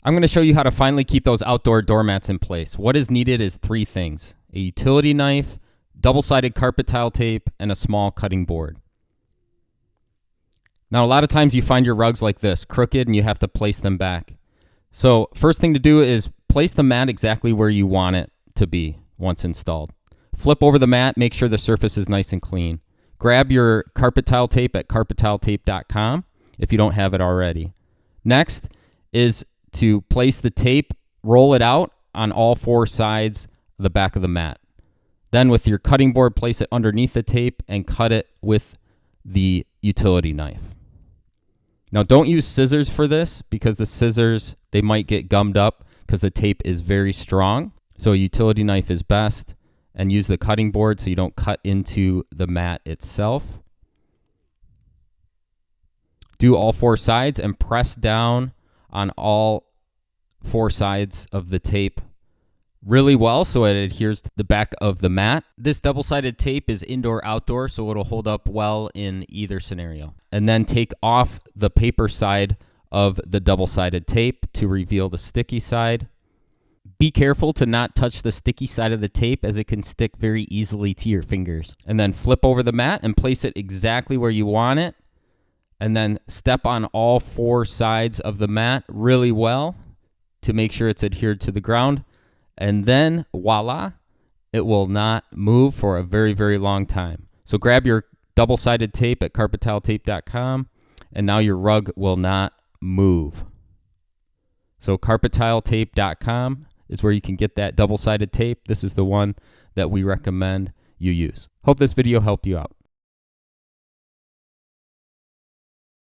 I'm going to show you how to finally keep those outdoor doormats in place. What is needed is 3 things: a utility knife, double-sided carpet tile tape, and a small cutting board. Now, a lot of times you find your rugs like this, crooked, and you have to place them back. So first thing to do is place the mat exactly where you want it to be once installed. Flip over the mat, make sure the surface is nice and clean. Grab your carpet tile tape at carpettape.com if you don't have it already. Next is to place the tape, roll it out on all 4 sides of the back of the mat. Then with your cutting board, place it underneath the tape and cut it with the utility knife. Now don't use scissors for this because the scissors, they might get gummed up because the tape is very strong. So a utility knife is best, and use the cutting board so you don't cut into the mat itself. Do all 4 sides and press down on all 4 sides of the tape really well so it adheres to the back of the mat. This double-sided tape is indoor-outdoor, so it'll hold up well in either scenario. And then take off the paper side of the double-sided tape to reveal the sticky side. Be careful to not touch the sticky side of the tape as it can stick very easily to your fingers. And then flip over the mat and place it exactly where you want it. And then step on all 4 sides of the mat really well to make sure it's adhered to the ground. And then voila, it will not move for a very, very long time. So grab your double-sided tape at carpettape.com, and now your rug will not move. So carpettape.com is where you can get that double-sided tape. This is the one that we recommend you use. Hope this video helped you out.